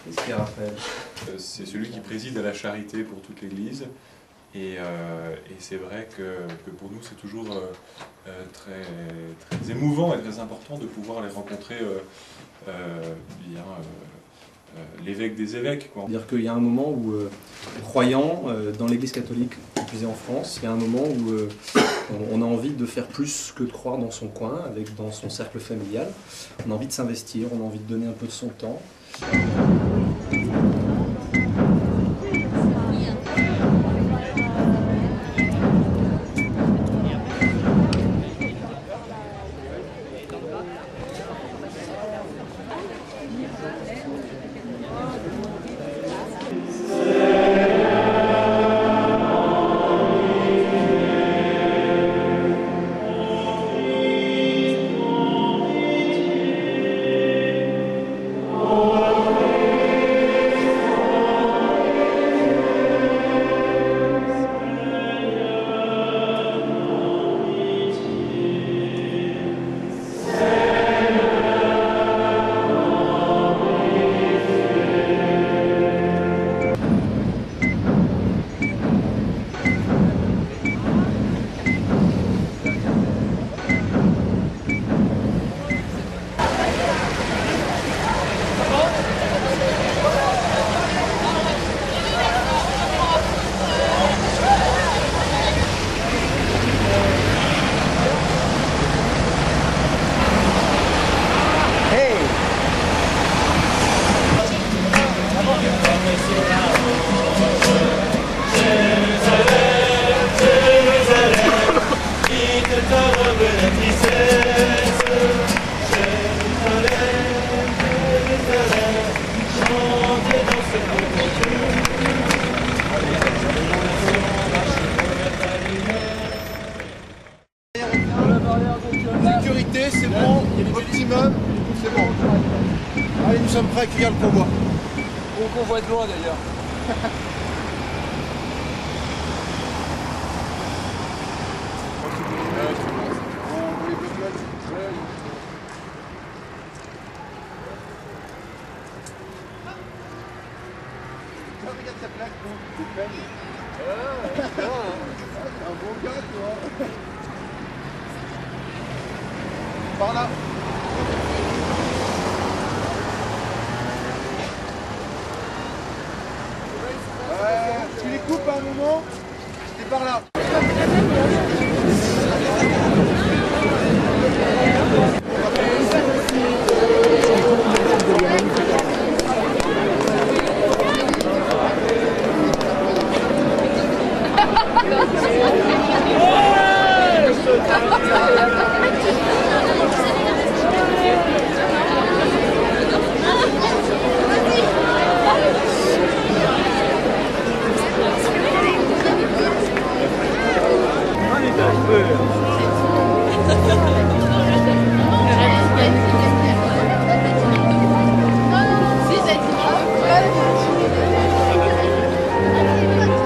Qu'est-ce qu'il y a, Raphaël? C'est celui qui préside à la charité pour toute l'Église. Et c'est vrai que pour nous, c'est toujours très émouvant et très important de pouvoir les rencontrer l'évêque des évêques. C'est-à-dire qu'il y a un moment où, croyant dans l'Église catholique, plus en France, il y a un moment où on a envie de faire plus que de croire dans son coin, dans son cercle familial. On a envie de s'investir, on a envie de donner un peu de son temps. Sécurité, c'est bon, optimum, c'est bon. Allez, nous sommes prêts à accueillir le convoi. Au convoi de loin d'ailleurs. Regarde sa plaque, un bon gars, toi. Par là. Tu les coupes à un moment, et par là.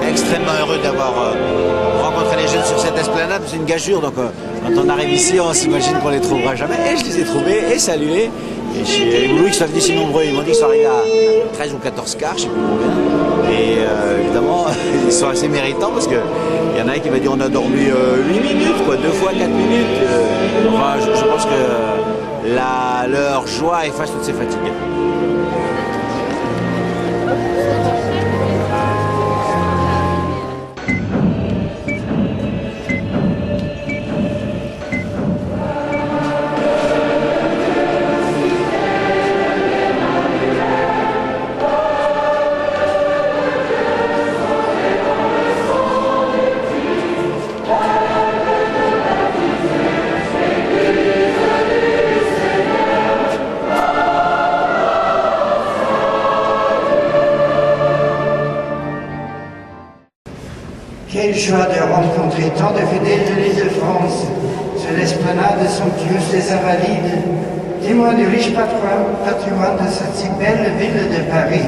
Extrêmement heureux d'avoir rencontré les jeunes sur cette esplanade, c'est une gageure, donc quand on arrive ici on s'imagine qu'on les trouvera jamais, et je les ai trouvés et salués, et chez les Louis qui sont venus si nombreux, ils m'ont dit qu'ils sont arrivés à 13 ou 14 quarts, je sais plus combien, et évidemment ils sont assez méritants parce qu'il y en a un qui m'a dit on a dormi 8 minutes, quoi, 2 fois 4 minutes, enfin je pense que leur joie efface toutes ces fatigues. Quelle joie de rencontrer tant de fidèles de l'île de France sur l'esplanade somptueuse des Invalides, témoin du riche patrimoine de cette si belle ville de Paris.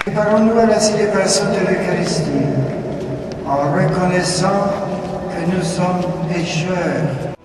Préparons-nous à la célébration de l'Eucharistie en reconnaissant que nous sommes pécheurs.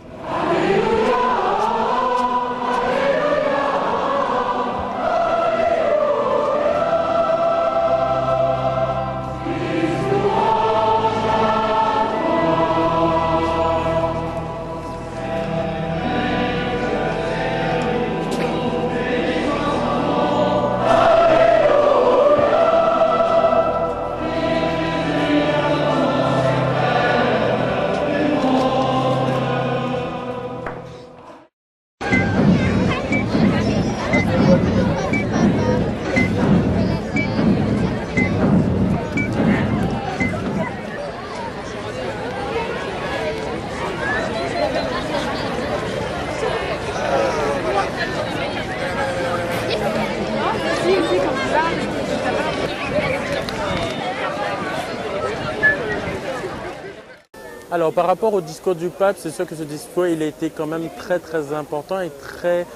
Alors par rapport au discours du pape, c'est sûr que ce discours il a été quand même très important et très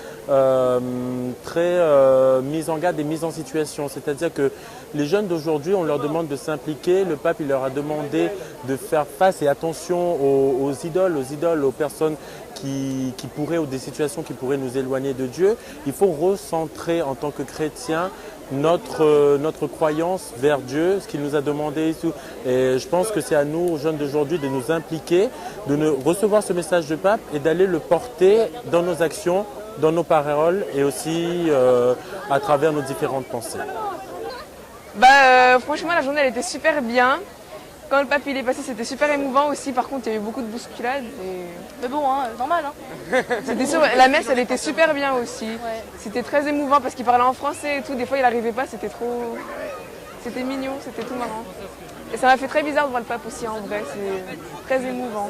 mis en garde et mis en situation. C'est-à-dire que les jeunes d'aujourd'hui, on leur demande de s'impliquer. Le pape il leur a demandé de faire face et attention aux idoles, aux personnes qui pourraient, ou des situations qui pourraient nous éloigner de Dieu. Il faut recentrer en tant que chrétiens notre croyance vers Dieu, ce qu'il nous a demandé et tout. Et je pense que c'est à nous, aux jeunes d'aujourd'hui, de nous impliquer, recevoir ce message du pape et d'aller le porter dans nos actions, dans nos paroles et aussi à travers nos différentes pensées. Franchement, la journée elle était super bien. Quand le pape il est passé, c'était super émouvant aussi. Par contre, il y a eu beaucoup de bousculades. Mais bon, normal. La messe, elle était super bien aussi. Ouais. C'était très émouvant parce qu'il parlait en français et tout. Des fois, il n'arrivait pas, c'était trop... C'était mignon, c'était tout marrant. Et ça m'a fait très bizarre de voir le pape aussi en vrai. C'est très émouvant.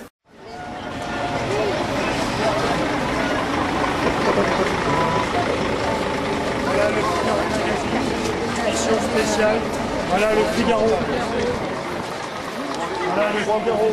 Voilà le édition spéciale. Voilà le Figaro. Voilà le Figaro.